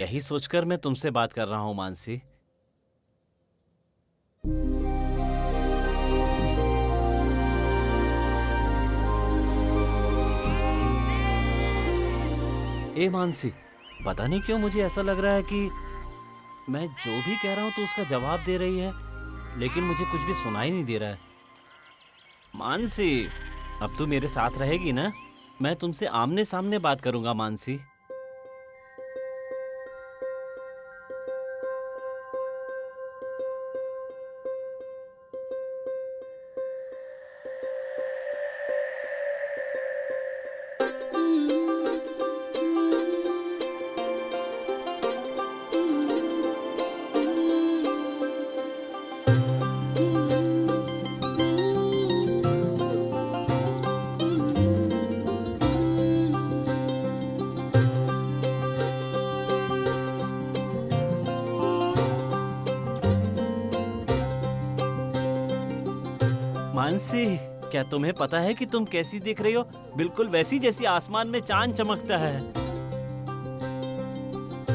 यही सोचकर मैं तुमसे बात कर रहा हूँ मानसी। ए मानसी, पता नहीं क्यों मुझे ऐसा लग रहा है कि मैं जो भी कह रहा हूँ तो उसका जवाब दे रही है, लेकिन मुझे कुछ भी सुनाई नहीं दे रहा है। मानसी, अब तू मेरे साथ रहेगी ना? मैं तुमसे आमने सामने बात करूंगा मानसी। मानसी, क्या तुम्हें पता है कि तुम कैसी दिख रही हो? बिल्कुल वैसी जैसी आसमान में चांद चमकता है।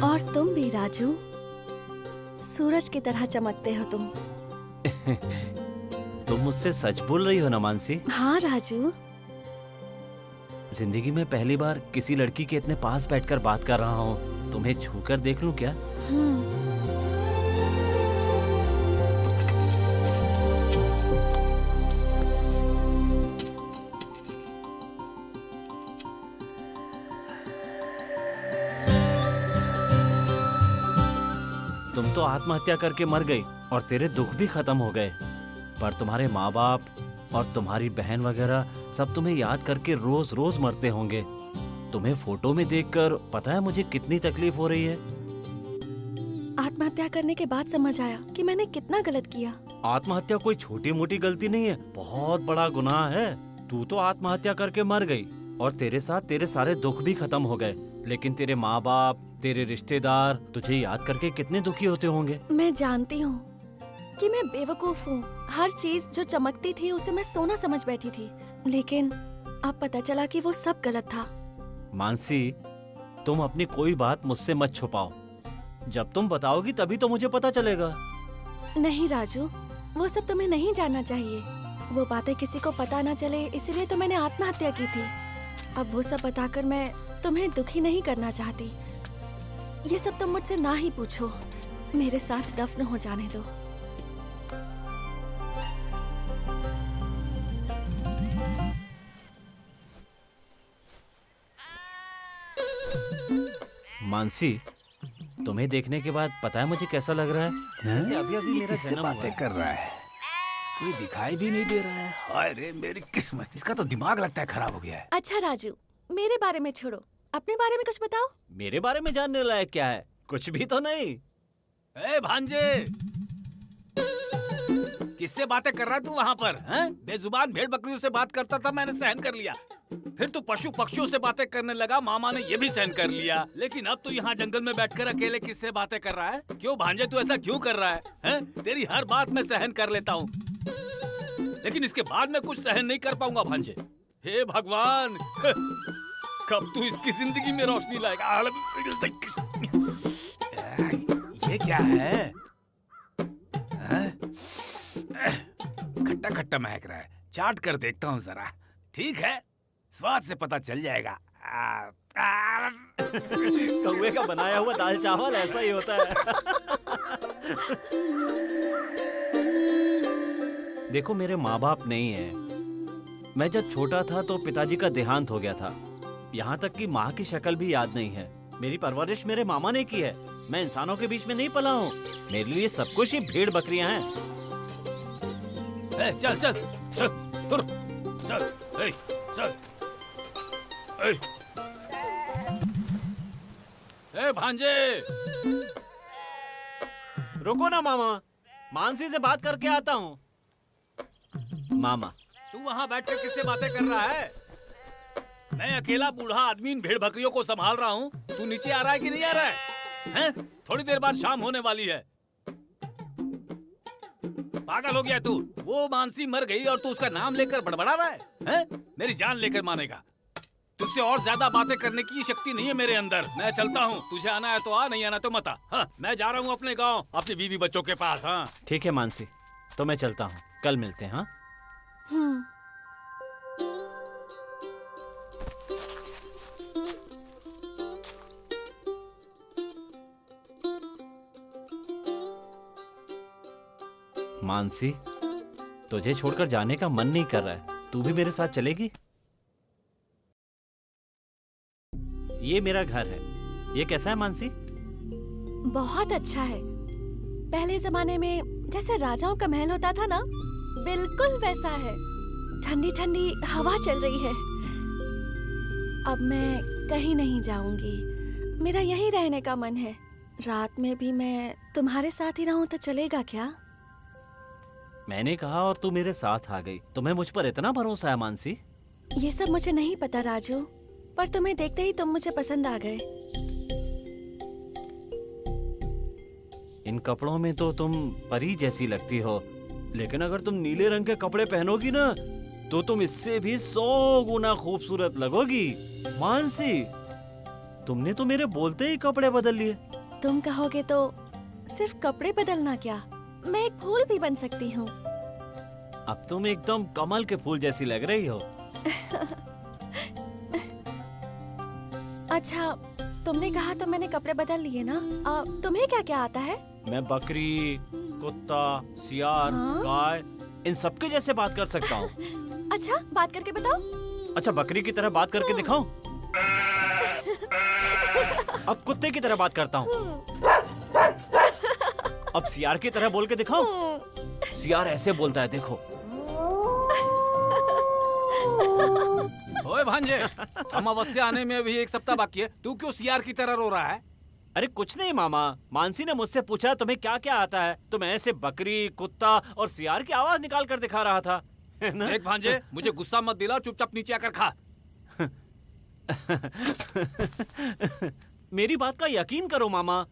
और तुम भी राजू, सूरज की तरह चमकते हो तुम। तुम मुझसे सच बोल रही हो ना मानसी? हाँ राजू। जिंदगी में पहली बार किसी लड़की के इतने पास बैठकर बात कर रहा हूँ। तुम्हें छूकर देख लूं क्या? तुम तो आत्महत्या करके मर गई और तेरे दुख भी खत्म हो गए, पर तुम्हारे माँ बाप और तुम्हारी बहन वगैरह सब तुम्हें याद करके रोज रोज मरते होंगे। तुम्हें फोटो में देखकर पता है मुझे कितनी तकलीफ हो रही है। आत्महत्या करने के बाद समझ आया कि मैंने कितना गलत किया। आत्महत्या कोई छोटी मोटी गलती नहीं है, बहुत बड़ा गुनाह है। तू तो आत्महत्या करके मर गई और तेरे साथ तेरे सारे दुख भी खत्म हो गए, लेकिन तेरे माँ बाप, तेरे रिश्तेदार तुझे याद करके कितने दुखी होते होंगे। मैं जानती हूँ कि मैं बेवकूफ हूँ। हर चीज जो चमकती थी उसे मैं सोना समझ बैठी थी, लेकिन अब पता चला कि वो सब गलत था। मानसी, तुम अपनी कोई बात मुझसे मत छुपाओ। जब तुम बताओगी तभी तो मुझे पता चलेगा। नहीं राजू, वो सब तुम्हें नहीं जानना चाहिए। वो बातें किसी को पता ना चले, इसलिए तो मैंने आत्महत्या की थी। अब वो सब बताकर मैं तुम्हें दुखी नहीं करना चाहती। ये सब तुम मुझसे ना ही पूछो, मेरे साथ दफन हो जाने दो। मानसी, तुम्हें देखने के बाद पता है मुझे कैसा लग रहा है? जैसे अभी अभी मेरा किससे जन्म हुआ बातें है। कर रहा है? कोई दिखाई भी नहीं दे रहा है। हाय रे मेरी किस्मत, इसका तो दिमाग लगता है खराब हो गया है। अच्छा राजू, मेरे बारे में छोड़ो, अपने बारे में कुछ बताओ। मेरे बारे में जानने लायक क्या है? कुछ भी तो नहीं। ए भांजे, किससे बातें कर रहा है तू वहाँ पर? हैं? बेजुबान भेड़ बकरियों से बात करता था, मैंने सहन कर लिया। फिर तू पशु पक्षियों से बातें करने लगा, मामा ने ये भी सहन कर लिया। लेकिन अब तू यहाँ जंगल में बैठकर अकेले किससे बातें कर रहा है? क्यों भांजे, तू ऐसा क्यों कर रहा है? हैं? तेरी हर बात मैं सहन कर लेता हूँ, लेकिन इसके बाद मैं कुछ सहन नहीं कर पाऊंगा भांजे। हे भगवान, कब तू इसकी जिंदगी में रोशनी लाएगा? ये क्या है? खट्टा खट्टा महक रहा है, चाट कर देखता हूँ जरा। ठीक है, स्वाद से पता चल जाएगा। कौवे का बनाया हुआ दाल चावल ऐसा ही होता है। देखो, मेरे माँ बाप नहीं है। मैं जब छोटा था तो पिताजी का देहांत हो गया था। यहाँ तक कि माँ की शक्ल भी याद नहीं है। मेरी परवरिश मेरे मामा ने की है। मैं इंसानों के बीच में नहीं पला हूँ। मेरे लिए सब कुछ ही भेड़ बकरियां हैं। चल चल चल तुर, चल चल। भांजे, रुको ना मामा, मानसी से बात करके आता हूँ। मामा, तू वहाँ बैठकर किससे बातें कर रहा है? मैं अकेला बूढ़ा आदमी इन भेड़ बकरियों को संभाल रहा हूँ। तू नीचे आ रहा है कि नहीं आ रहा है? हैं? थोड़ी देर बाद शाम होने वाली है। पागल हो गया तू? वो मानसी मर गई और तू उसका नाम लेकर बड़बड़ा रहा है? हैं? मेरी जान लेकर मानेगा। तुझसे और ज्यादा बातें करने की शक्ति नहीं है मेरे अंदर। मैं चलता हूँ, तुझे आना है तो आ, नहीं आना तो मत आ। हाँ, मैं जा रहा हूँ अपने गांव, अपनी बीवी बच्चों के पास। हाँ ठीक है मानसी, तो मैं चलता हूँ, कल मिलते हैं। हाँ हम्म। मानसी, तुझे छोड़कर जाने का मन नहीं कर रहा है, तू भी मेरे साथ चलेगी? ये मेरा घर है। ये कैसा है मानसी? बहुत अच्छा है। पहले जमाने में जैसे राजाओं का महल होता था ना, बिल्कुल वैसा है। ठंडी ठंडी हवा चल रही है। अब मैं कहीं नहीं जाऊंगी, मेरा यहीं रहने का मन है। रात में भी मैं तुम्हारे साथ ही रहूं तो चलेगा क्या? मैंने कहा और तू मेरे साथ आ गई। तुम्हें मुझ पर इतना भरोसा है मानसी? ये सब मुझे नहीं पता राजू, पर तुम्हें देखते ही तुम मुझे पसंद आ गए। इन कपड़ों में तो तुम परी जैसी लगती हो, लेकिन अगर तुम नीले रंग के कपड़े पहनोगी ना, तो तुम इससे भी 100 गुना खूबसूरत लगोगी। मानसी, तुमने तो मेरे बोलते ही कपड़े बदल लिए। तुम कहोगे तो सिर्फ कपड़े बदलना क्या, मैं एक फूल भी बन सकती हूँ। अब तुम एकदम कमल के फूल जैसी लग रही हो। अच्छा, तुमने कहा तो मैंने कपड़े बदल लिए ना। तुम्हें क्या क्या आता है? मैं बकरी, कुत्ता, सियार, हाँ? गाय, इन सबके जैसे बात कर सकता हूँ। अच्छा, बात करके बताओ। अच्छा, बकरी की तरह बात करके दिखाऊं? अब कुत्ते की तरह बात करता हूँ। अब सियार की तरह बोल के दिखाऊं? सियार ऐसे बोलता है, देखो। ओए भांजे, अमावस्या आने में अभी 1 सप्ताह बाकी है, तू क्यों सियार की तरह रो रहा है? अरे कुछ नहीं मामा, मानसी ने मुझसे पूछा तुम्हें क्या क्या आता है, तो मैं ऐसे बकरी, कुत्ता और सियार की आवाज निकाल कर दिखा रहा था, है ना? देख भांजे, मुझे गुस्सा मत दिला, चुपचाप नीचे आकर खा। मेरी बात का यकीन करो मामा,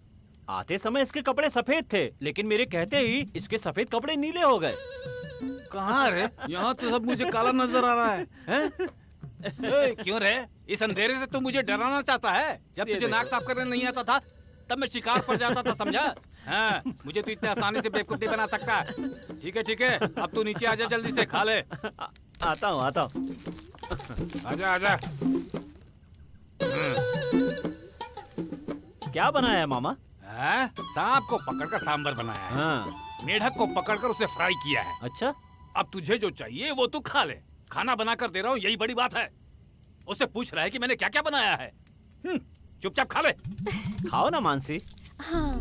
आते समय इसके कपड़े सफेद थे, लेकिन मेरे कहते ही इसके सफेद कपड़े नीले हो गए। कहाँ रे? यहाँ तो सब मुझे काला नजर आ रहा है, हैं? क्यों रे? इस अंधेरे से तू मुझे डराना चाहता है? जब तुझे नाक साफ करने नहीं आता था, तब मैं शिकार पर जाता था, समझा? हाँ, मुझे तू इतने आसानी से बेवकूफ नहीं बना सकता। ठीक है, अब तू नीचे आजा, जल्दी से खा ले। आता हूँ। आजा आजा। क्या बनाया है मामा? हाँ? सांप को पकड़कर सांबर बनाया है। हाँ। मेढक को पकड़कर उसे फ्राई किया है। अच्छा, अब तुझे जो चाहिए वो तू खा ले। खाना बनाकर दे रहा हूँ, यही बड़ी बात है। उससे पूछ रहा है कि मैंने क्या क्या बनाया है। चुपचाप खा ले। खाओ ना मानसी। हाँ।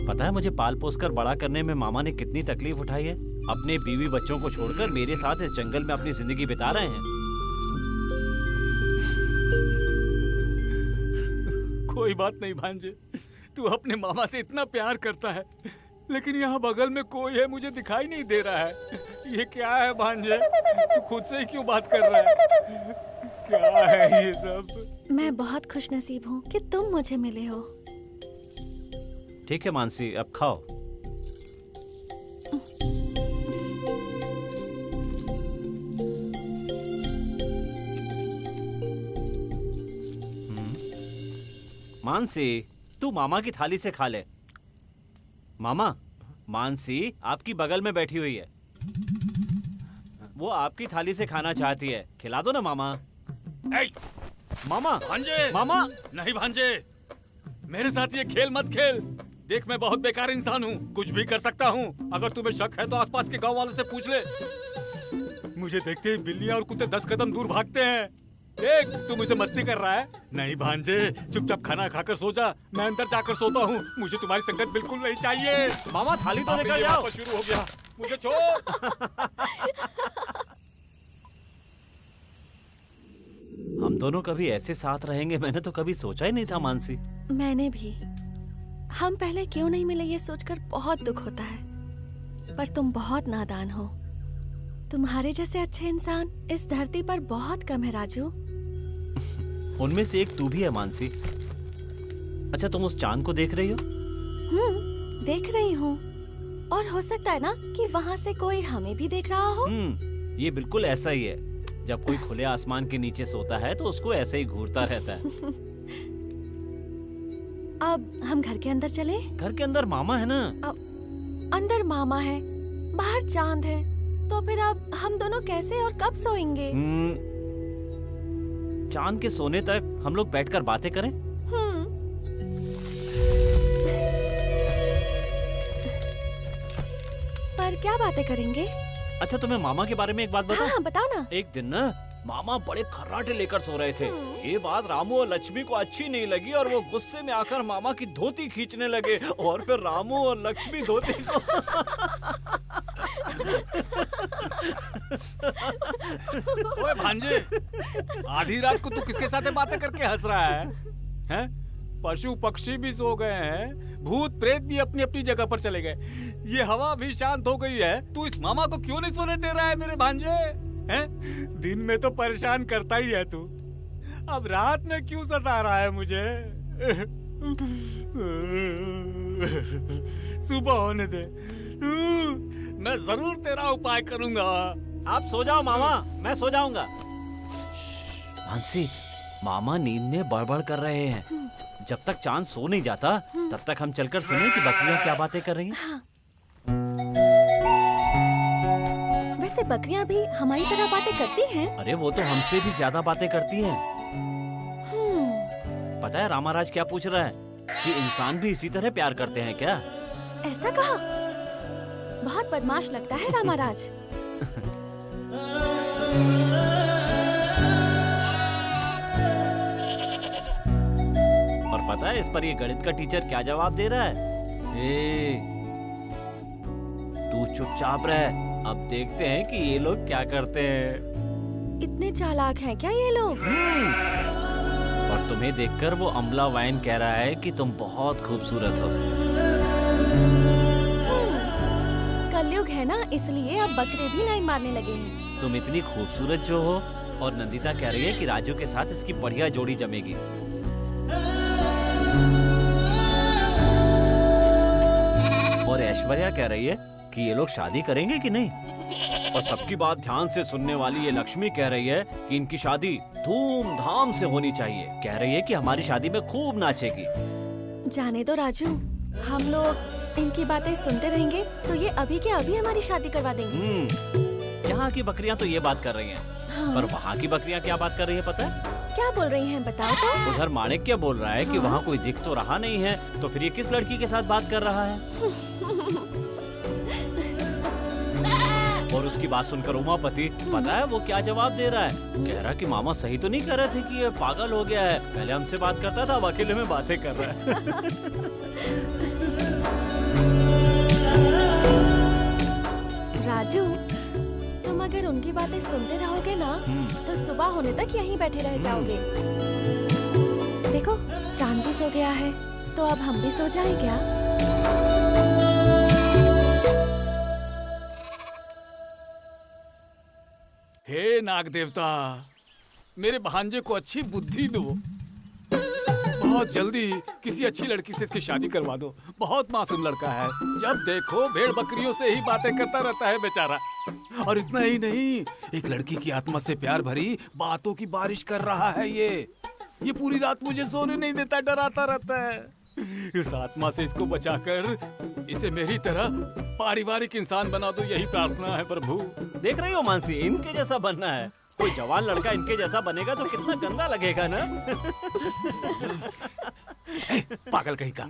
पता है मुझे पाल पोस कर बड़ा करने में मामा ने कितनी तकलीफ उठाई है। अपने बीवी बच्चों को छोड़कर मेरे साथ इस जंगल में अपनी जिंदगी बिता रहे हैं। कोई बात नहीं भांजे, तू अपने मामा से इतना प्यार करता है, लेकिन यहाँ बगल में कोई है, मुझे दिखाई नहीं दे रहा है। ये क्या है भांजे? तू खुद से ही क्यों बात कर रहा है? क्या है ये सब? मैं बहुत खुशनसीब हूँ कि तुम मुझे मिले हो। ठीक है मानसी, अब खाओ। मानसी, तू मामा की थाली से खा ले। मामा, मानसी आपकी बगल में बैठी हुई है, वो आपकी थाली से खाना चाहती है, खिला दो ना मामा। ए, मामा, भांजे, मामा। नहीं भांजे, मेरे साथ ये खेल मत खेल। देख, मैं बहुत बेकार इंसान हूँ, कुछ भी कर सकता हूँ। अगर तुम्हें शक है तो आसपास के गांव वालों से पूछ ले। मुझे देखते ही बिल्लियाँ और कुत्ते 10 कदम दूर भागते हैं। देख, तू मुझे मस्ती कर रहा है। नहीं भांजे, चुपचाप खाना खाकर सो जा, मैं अंदर जाकर सोता हूँ। मुझे तुम्हारी संगत बिल्कुल नहीं चाहिए। मामा थाली तो लेकर ये जाओ। वापस शुरू हो गया, मुझे छोड़। हम दोनों कभी ऐसे साथ रहेंगे, मैंने तो कभी सोचा ही नहीं था मानसी। मैंने भी। हम पहले क्यों नहीं मिले ये सोचकर बहुत दुख होता है, पर तुम बहुत नादान हो। तुम्हारे जैसे अच्छे इंसान इस धरती पर बहुत कम है राजू। उनमें से एक तू भी है मानसी। अच्छा, तुम उस चांद को देख रही हो? देख रही हूँ, और हो सकता है ना कि वहाँ से कोई हमें भी देख रहा हो। ये बिल्कुल ऐसा ही है। जब कोई खुले आसमान के नीचे सोता है तो उसको ऐसे ही घूरता रहता है। अब हम घर के अंदर चले? घर के अंदर मामा है ना। अंदर मामा है, बाहर चांद है, तो फिर अब हम दोनों कैसे और कब सोएंगे? चांद के सोने तक हम लोग बैठकर बातें करें। पर क्या बातें करेंगे? अच्छा, तुम्हें मामा के बारे में एक बात बताऊं? हाँ, बताओ ना। एक दिन ना मामा बड़े खर्राटे लेकर सो रहे थे। ये बात रामू और लक्ष्मी को अच्छी नहीं लगी और वो गुस्से में आकर मामा की धोती खींचने लगे और फिर रामू और लक्ष्मी धोती को ओए भांजे, आधी रात को तू किसके साथ बातें करके हंस रहा है? हैं? पशु पक्षी भी सो गए हैं, भूत प्रेत भी अपनी अपनी जगह पर चले गए, ये हवा भी शांत हो गई है, तू इस मामा को क्यों नहीं सोने दे रहा है मेरे भांजे? हैं? दिन में तो परेशान करता ही है तू, अब रात में क्यों सता रहा है मुझे? सुबह होने दे, मैं जरूर तेरा उपाय करूंगा। आप सो जाओ मामा, मैं सो जाऊंगा। मानसी, मामा नींद में बड़बड़ कर रहे हैं। जब तक चांद सो नहीं जाता तब तक हम चलकर सुने कि बकरियां क्या बातें कर रही हैं। हाँ। वैसे बकरियां भी हमारी तरह बातें करती हैं? अरे वो तो हमसे भी ज्यादा बातें करती हैं। पता है रामाराज क्या पूछ रहा है कि इंसान भी इसी तरह प्यार करते हैं क्या? ऐसा कहा? बहुत बदमाश लगता है रामाराज। और पता है इस पर ये गणित का टीचर क्या जवाब दे रहा है? ए, तू चुपचाप रह, अब देखते हैं कि ये लोग क्या करते हैं। इतने चालाक हैं क्या ये लोग? और तुम्हें देखकर वो अमला वाइन कह रहा है कि तुम बहुत खूबसूरत हो। कलयुग है ना, इसलिए अब बकरे भी लाइन मारने लगे हैं। तुम इतनी खूबसूरत जो हो, और नंदिता कह रही है कि राजू के साथ इसकी बढ़िया जोड़ी जमेगी। और ऐश्वर्या कह रही है कि ये लोग शादी करेंगे कि नहीं। और सबकी बात ध्यान से सुनने वाली ये लक्ष्मी कह रही है कि इनकी शादी धूमधाम से होनी चाहिए। कह रही है कि हमारी शादी में खूब नाचेगी। जाने दो राजू, हम लोग इनकी बातें सुनते रहेंगे तो ये अभी के अभी हमारी शादी करवा देंगे। यहाँ की बकरियाँ तो ये बात कर रही हैं, हाँ। पर वहाँ की बकरियाँ क्या बात कर रही है पता है? क्या बोल रही हैं बताओ तो। उधर माणिक क्या बोल रहा है कि हाँ? वहाँ कोई दिख तो रहा नहीं है, तो फिर ये किस लड़की के साथ बात कर रहा है? और उसकी बात सुनकर उमापति पता है वो क्या जवाब दे रहा है? कह रहा कि मामा सही तो नहीं कह रहे थे कि ये पागल हो गया है, पहले हमसे बात करता था, अब अकेले में बातें कर रहा है। राजू, तुम अगर उनकी बातें सुनते रहोगे ना तो सुबह होने तक यहीं बैठे रह जाओगे। देखो चांद भी सो गया है, तो अब हम भी सो जाएं क्या? हे नाग देवता, मेरे भांजे को अच्छी बुद्धि दो, बहुत जल्दी किसी अच्छी लड़की से इसकी शादी करवा दो। बहुत मासूम लड़का है, जब देखो भेड़ बकरियों से ही बातें करता रहता है बेचारा। और इतना ही नहीं, एक लड़की की आत्मा से प्यार भरी बातों की बारिश कर रहा है ये पूरी रात मुझे सोने नहीं देता, डराता रहता है। इस आत्मा से इसको बचाकर इसे मेरी तरह पारिवारिक इंसान बना दो, यही प्रार्थना है प्रभु। देख रही हो मानसी, इनके जैसा बनना है। कोई जवान लड़का इनके जैसा बनेगा तो कितना गंदा लगेगा ना। पागल कहीं का,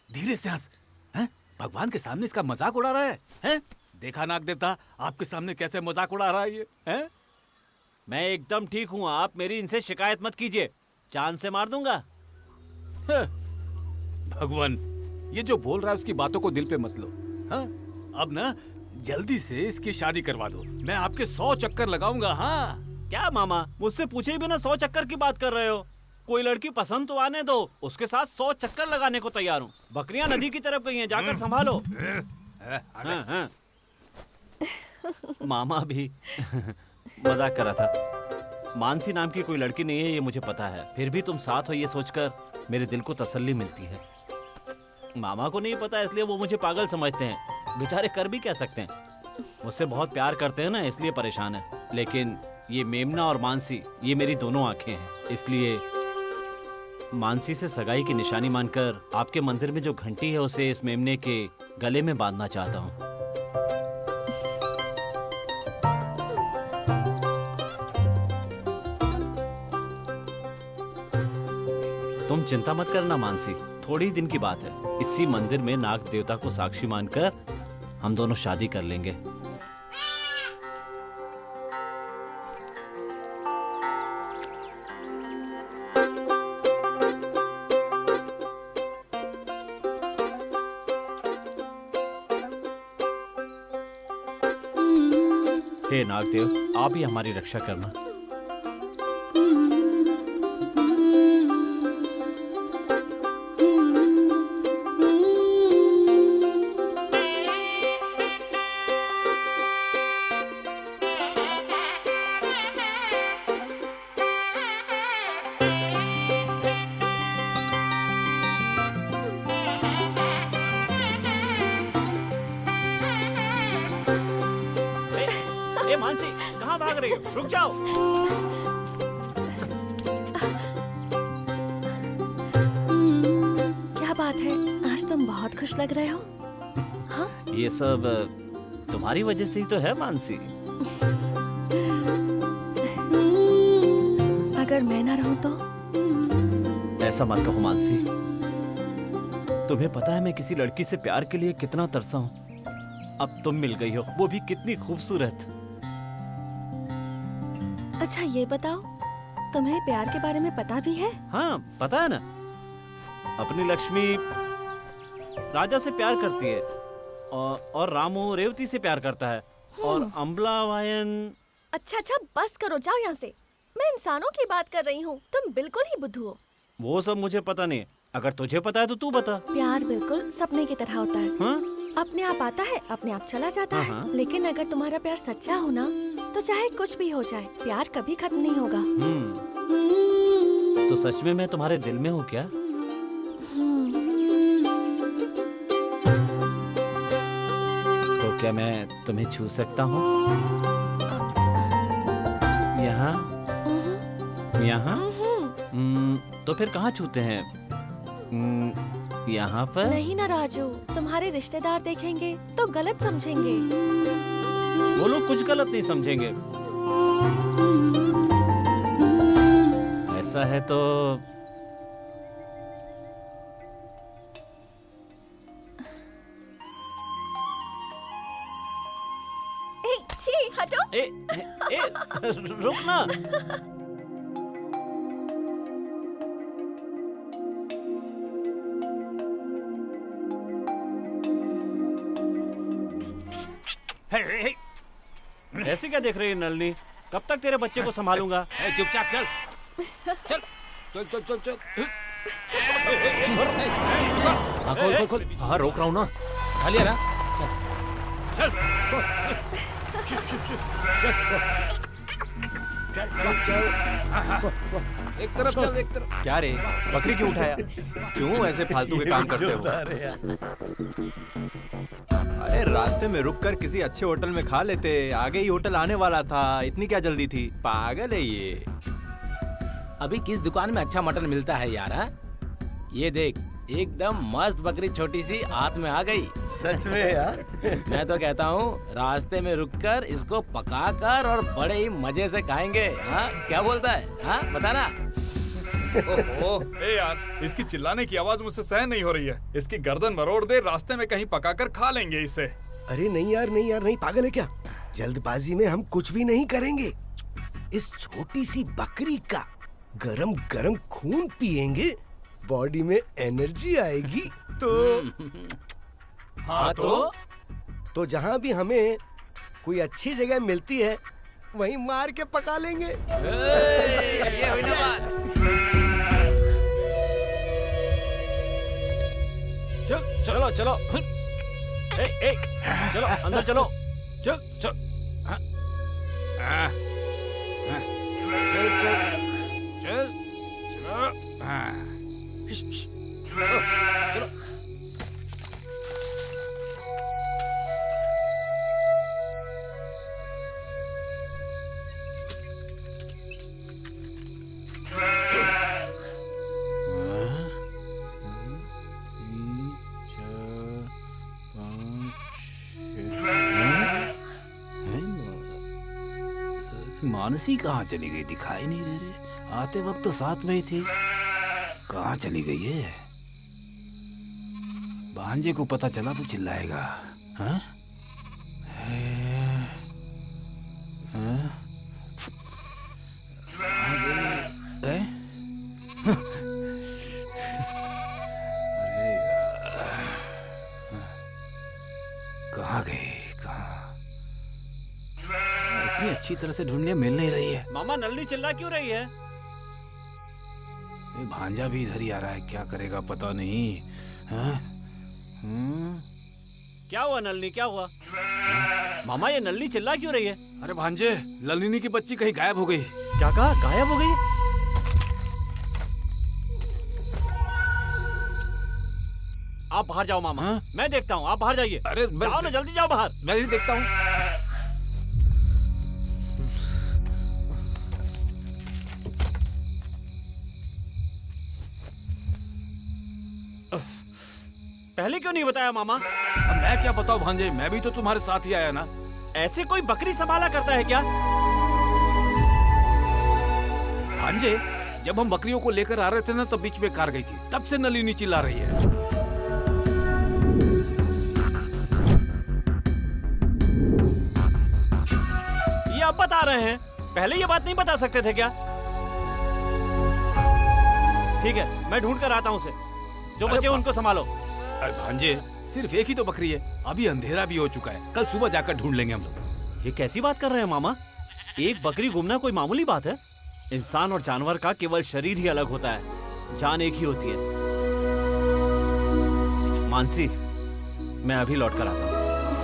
धीरे से हंस। हैं? भगवान के सामने इसका मजाक उड़ा रहा है, हैं? देखा नाग देवता, आपके सामने कैसे मजाक उड़ा रहा है ये, हैं? मैं एकदम ठीक हूँ, आप मेरी इनसे शिकायत मत कीजिए, चांद से मार दूंगा। भगवान, ये जो बोल रहा है उसकी बातों को दिल पे मत लो। हाँ? अब ना जल्दी से इसकी शादी करवा दो, मैं आपके 100 चक्कर लगाऊंगा। हाँ? क्या मामा, मुझसे पूछे बिना 100 चक्कर की बात कर रहे हो? कोई लड़की पसंद तो आने दो, उसके साथ 100 चक्कर लगाने को तैयार हूँ। बकरियां नदी की तरफ गई हैं, जाकर संभालो। हाँ, हाँ। मामा भी मजाक कर रहा था। मानसी नाम की कोई लड़की नहीं है ये मुझे पता है, फिर भी तुम साथ हो ये सोचकर मेरे दिल को तसल्ली मिलती है। मामा को नहीं पता इसलिए वो मुझे पागल समझते हैं, बेचारे कर भी क्या सकते हैं। मुझसे बहुत प्यार करते हैं ना, इसलिए परेशान है। लेकिन ये मेमना और मानसी, ये मेरी दोनों आंखें हैं, इसलिए मानसी से सगाई की निशानी मानकर आपके मंदिर में जो घंटी है उसे इस मेमने के गले में बांधना चाहता हूँ। तुम चिंता मत करना मानसी, थोड़ी दिन की बात है। इसी मंदिर में नाग देवता को साक्षी मानकर हम दोनों शादी कर लेंगे। हे नागदेव, आप ही हमारी रक्षा करना। ए मानसी, कहाँ भाग रही हो? रुक जाओ। क्या बात है, आज तुम बहुत खुश लग रहे हो। हाँ? ये सब तुम्हारी वजह से ही तो है मानसी। अगर मैं ना रहूं तो? ऐसा मत कहो मानसी। तुम्हें पता है मैं किसी लड़की से प्यार के लिए कितना तरसा हूँ। अब तुम मिल गई हो, वो भी कितनी खूबसूरत। अच्छा ये बताओ, तुम्हें प्यार के बारे में पता भी है? हाँ पता है ना, अपनी लक्ष्मी राजा से प्यार करती है और रामू रेवती से प्यार करता है और अम्बला वायन। अच्छा अच्छा बस करो, जाओ यहाँ से। मैं इंसानों की बात कर रही हूँ, तुम बिल्कुल ही बुद्धू हो। वो सब मुझे पता नहीं, अगर तुझे पता है तो तू बता। प्यार बिल्कुल सपने की तरह होता है। हाँ? अपने आप आता है, अपने आप चला जाता है। हाँ। लेकिन अगर तुम्हारा प्यार सच्चा हो ना, तो चाहे कुछ भी हो जाए, प्यार कभी खत्म नहीं होगा। तो सच में मैं तुम्हारे दिल में हूँ क्या? तो क्या मैं तुम्हें छू सकता हूँ? यहाँ? यहाँ? तो फिर कहाँ छूते हैं? यहाँ पर? नहीं ना राजू, तुम्हारे रिश्तेदार देखेंगे तो गलत समझेंगे। वो लोग कुछ गलत नहीं समझेंगे। ऐसा है तो छी, हटो। रुक ना। ऐसे क्या देख रही है नलिनी? कब तक तेरे बच्चे को संभालूंगा? चुपचाप चल चल चल चल चल चल। खोल खोल खोल। हाँ रोक रहा हूँ ना। खा लिया ना? चल चल चल चल। एक तरफ चल, एक तरफ। क्या रे, बकरी क्यों उठाया? क्यों ऐसे फालतू के काम करते हो? अरे रास्ते में रुककर किसी अच्छे होटल में खा लेते, आगे ही होटल आने वाला था, इतनी क्या जल्दी थी? पागल है ये। अभी किस दुकान में अच्छा मटन मिलता है यार? हा? ये देख, एकदम मस्त बकरी छोटी सी हाथ में आ गई। सच में यार? मैं तो कहता हूँ रास्ते में रुककर इसको पकाकर और बड़े ही मजे से खाएंगे। हाँ क्या बोलता है? हाँ बताना। ओह ए यार, इसकी चिल्लाने की आवाज मुझसे सहन नहीं हो रही है। इसकी गर्दन मरोड़ दे, रास्ते में कहीं पकाकर खा लेंगे इसे। अरे नहीं यार, नहीं यार, नहीं, पागल है क्या? जल्दबाजी में हम कुछ भी नहीं करेंगे। इस छोटी सी बकरी का गरम गरम खून पिएंगे, बॉडी में एनर्जी आएगी। तो हाँ तो जहाँ भी हमें कोई अच्छी जगह मिलती है वहीं मार के पका लेंगे। ये हुई ना बात। चलो चलो। चलो अंदर चलो। चल चल। हाँ। हाँ। हाँ। चल चल चल चलो। हाँ। चलो। मानसी कहाँ चली गई? दिखाई नहीं दे रही। आते वक्त तो साथ में ही थी। कहाँ चली गई है? भांजे को पता चला तो चिल्लाएगा। हाँ? कहाँ गई? कहाँ? इतनी अच्छी तरह से ढूंढने मिल नहीं रही है। मामा नल्ली चिल्ला क्यों रही है? ये भांजा भी इधर ही आ रहा है, क्या करेगा पता नहीं। हाँ? क्या हुआ नल्ली, क्या हुआ? मामा ये नल्ली चिल्ला क्यों रही है? अरे भांजे, ललिनी की बच्ची कहीं गायब हो गई। क्या कहा? गायब हो गई? आप बाहर जाओ मामा। हाँ? मैं देखता हूँ, आप बाहर जाइए। अरे जाओ ना, जल्दी जाओ बाहर। मैं ही देखता हूँ। पहले क्यों नहीं बताया मामा? अब मैं क्या बताऊँ भांजे, मैं भी तो तुम्हारे साथ ही आया ना। ऐसे कोई बकरी संभाला करता है क्या? भांजे, जब हम बकरियों को लेकर आ रहे थे ना, तब बीच में कार गई थी, तब से नलिनी चिल्ला रही है। ये आप बता रहे हैं, पहले ये बात नहीं बता सकते थे क्या? ठीक है, मैं ढूंढ कर आता हूँ उसे। जो अरे बचे उनको संभालो। अरे भांजे, सिर्फ एक ही तो बकरी है, अभी अंधेरा भी हो चुका है, कल सुबह जाकर ढूंढ लेंगे हम लोग। ये कैसी बात कर रहे हैं मामा? एक बकरी घूमना कोई मामूली बात है? इंसान और जानवर का केवल शरीर ही अलग होता है, जान एक ही होती है। मानसी, मैं अभी लौट कर आता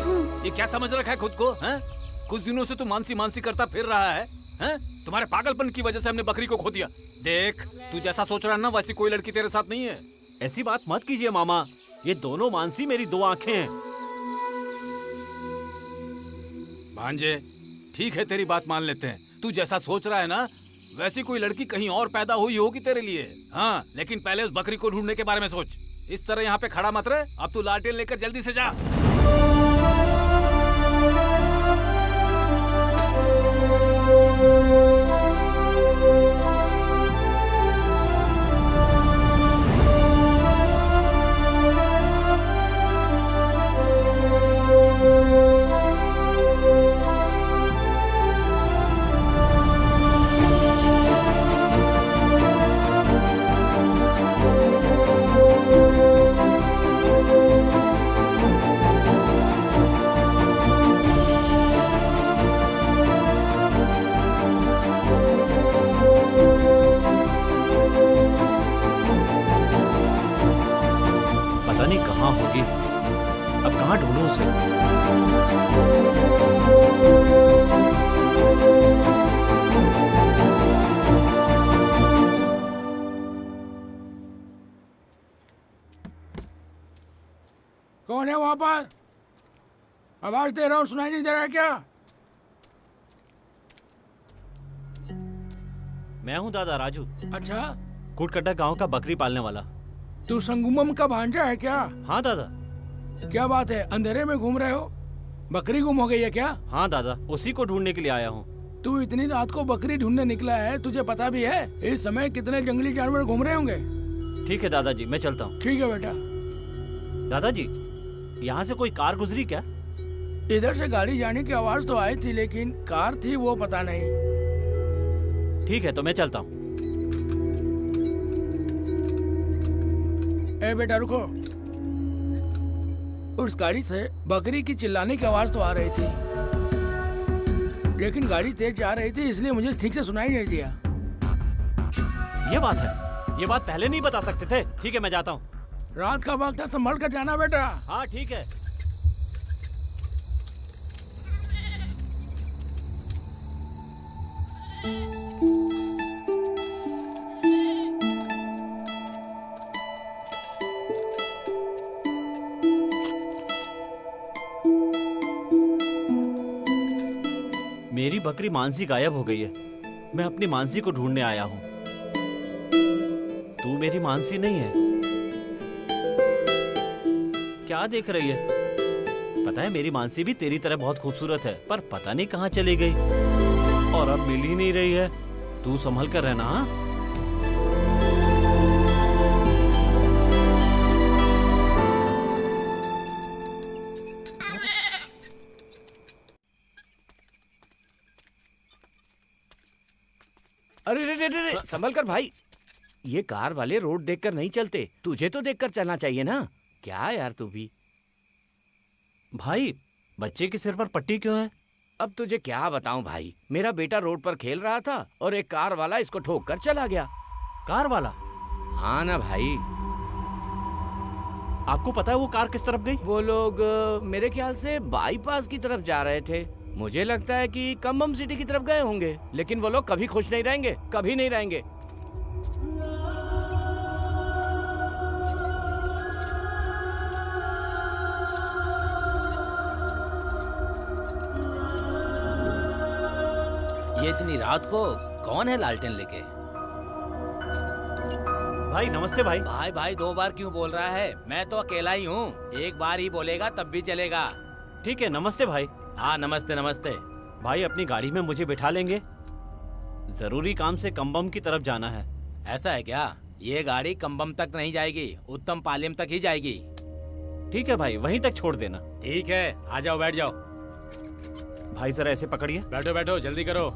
हूँ। ये क्या समझ रखा है खुद को? हैं? कुछ दिनों से तू मानसी मानसी करता फिर रहा है, हैं? तुम्हारे पागलपन की वजह से हमने बकरी को खो दिया। देख, तू जैसा सोच रहा है ना, वैसी कोई लड़की तेरे साथ नहीं है। ऐसी बात मत कीजिए मामा, ये दोनों मानसी मेरी दो आंखें हैं। भांजे, ठीक है, तेरी बात मान लेते हैं। तू जैसा सोच रहा है ना, वैसी कोई लड़की कहीं और पैदा हुई होगी तेरे लिए। हाँ, लेकिन पहले उस बकरी को ढूंढने के बारे में सोच। इस तरह यहाँ पे खड़ा मत रहे। अब तू लालटेन लेकर जल्दी से जा। पता नहीं कहाँ होगी, अब कहाँ ढूंढूं उसे? कौन है वहां पर? आवाज दे रहा हूँ, सुनाई नहीं दे रहा है क्या? मैं हूँ दादा राजू, अच्छा, कुटकट्टा गांव का बकरी पालने वाला। तू संगुमम का भांजा है क्या? हाँ दादा। क्या बात है, अंधेरे में घूम रहे हो? बकरी गुम हो गई है क्या? हाँ दादा, उसी को ढूंढने के लिए आया हूँ। तू इतनी रात को बकरी ढूंढने निकला है, तुझे पता भी है इस समय कितने जंगली जानवर घूम रहे होंगे? ठीक है दादाजी, मैं चलता हूँ। ठीक है बेटा। दादाजी, यहाँ से कोई कार गुजरी क्या? इधर से गाड़ी जाने की आवाज तो आई थी, लेकिन कार थी वो पता नहीं। ठीक है, तो मैं चलता हूँ। ए बेटा रुको। उस गाड़ी से बकरी की चिल्लाने की आवाज तो आ रही थी, लेकिन गाड़ी तेज जा रही थी, इसलिए मुझे ठीक से सुनाई नहीं दिया। ये बात है, ये बात पहले नहीं बता सकते थे। ठीक है, मैं जाता हूँ। रात का वक्त है, संभल कर जाना बेटा। हाँ ठीक है। मेरी बकरी मानसी गायब हो गई है। मैं अपनी मानसी को ढूंढने आया हूँ। तू मेरी मानसी नहीं है। क्या देख रही है? पता है मेरी मानसी भी तेरी तरह बहुत खूबसूरत है, पर पता नहीं कहाँ चली गई। और अब मिल ही नहीं रही है। तू संभल कर रहना। हाँ? अरे रे रे रे रे, संभल कर भाई। ये कार वाले रोड देखकर नहीं चलते, तुझे तो देखकर चलना चाहिए ना। क्या यार तू भी। भाई बच्चे के सिर पर पट्टी क्यों है? अब तुझे क्या बताऊं भाई, मेरा बेटा रोड पर खेल रहा था और एक कार वाला इसको ठोक कर चला गया। कार वाला? हाँ ना भाई। आपको पता है वो कार किस तरफ गई? वो लोग मेरे ख्याल से बाईपास की तरफ जा रहे थे। मुझे लगता है कि कम्बम सिटी की तरफ गए होंगे, लेकिन वो लोग कभी खुश नहीं रहेंगे, कभी नहीं रहेंगे। ये इतनी रात को कौन है लालटेन लेके? भाई नमस्ते भाई। भाई भाई 2 बार क्यों बोल रहा है? मैं तो अकेला ही हूँ, एक बार ही बोलेगा तब भी चलेगा। ठीक है नमस्ते भाई। हाँ नमस्ते नमस्ते। भाई अपनी गाड़ी में मुझे बिठा लेंगे? जरूरी काम से कम्बम की तरफ जाना है। ऐसा है क्या? ये गाड़ी कम्बम तक नहीं जाएगी, उत्तम पालियम तक ही जाएगी। ठीक है भाई, वहीं तक छोड़ देना। ठीक है, आ जाओ, बैठ जाओ। भाई जरा ऐसे पकड़िए। बैठो बैठो, जल्दी करो।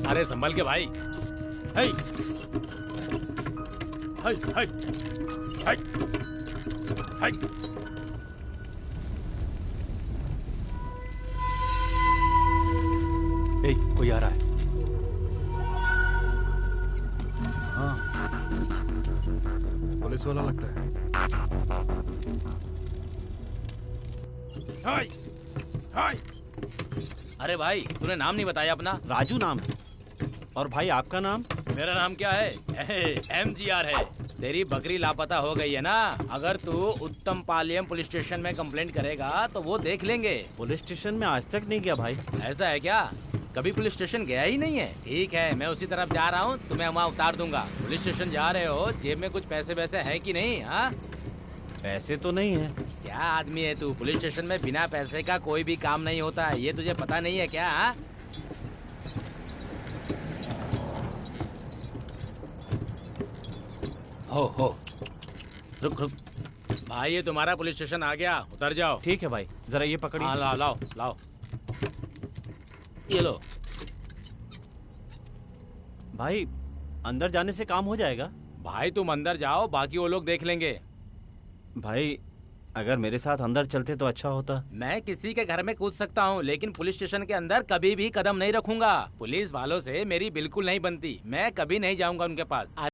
अरे संभल के भाई। हाय हाय हाय हाय हाय। ए, कोई आ रहा है। पुलिस वाला लगता है। हाय हाय। अरे भाई तूने नाम नहीं बताया अपना। राजू नाम है। और भाई आपका नाम? मेरा नाम क्या है? MGR है। तेरी बकरी लापता हो गई है ना, अगर तू उत्तम पालियम पुलिस स्टेशन में कंप्लेंट करेगा तो वो देख लेंगे। पुलिस स्टेशन में आज तक नहीं गया भाई। ऐसा है क्या? कभी पुलिस स्टेशन गया ही नहीं है? ठीक है, मैं उसी तरफ जा रहा हूँ, तुम्हें वहाँ उतार दूंगा। पुलिस स्टेशन जा रहे हो, जेब में कुछ पैसे वैसे है कि नहीं? हाँ, पैसे तो नहीं है। क्या आदमी है तू? पुलिस स्टेशन में बिना पैसे का कोई भी काम नहीं होता है, ये तुझे पता नहीं है क्या? हाँ? हो रुक रुक भाई, ये तुम्हारा पुलिस स्टेशन आ गया, उतर जाओ। ठीक है भाई, जरा ये पकड़िए। हाँ लाओ लाओ लाओ, ये लो। भाई अंदर जाने से काम हो जाएगा? भाई तुम अंदर जाओ, बाकी वो लोग देख लेंगे। भाई अगर मेरे साथ अंदर चलते तो अच्छा होता। मैं किसी के घर में कूद सकता हूँ, लेकिन पुलिस स्टेशन के अंदर कभी भी कदम नहीं रखूंगा। पुलिस वालों से मेरी बिल्कुल नहीं बनती, मैं कभी नहीं जाऊंगा उनके पास।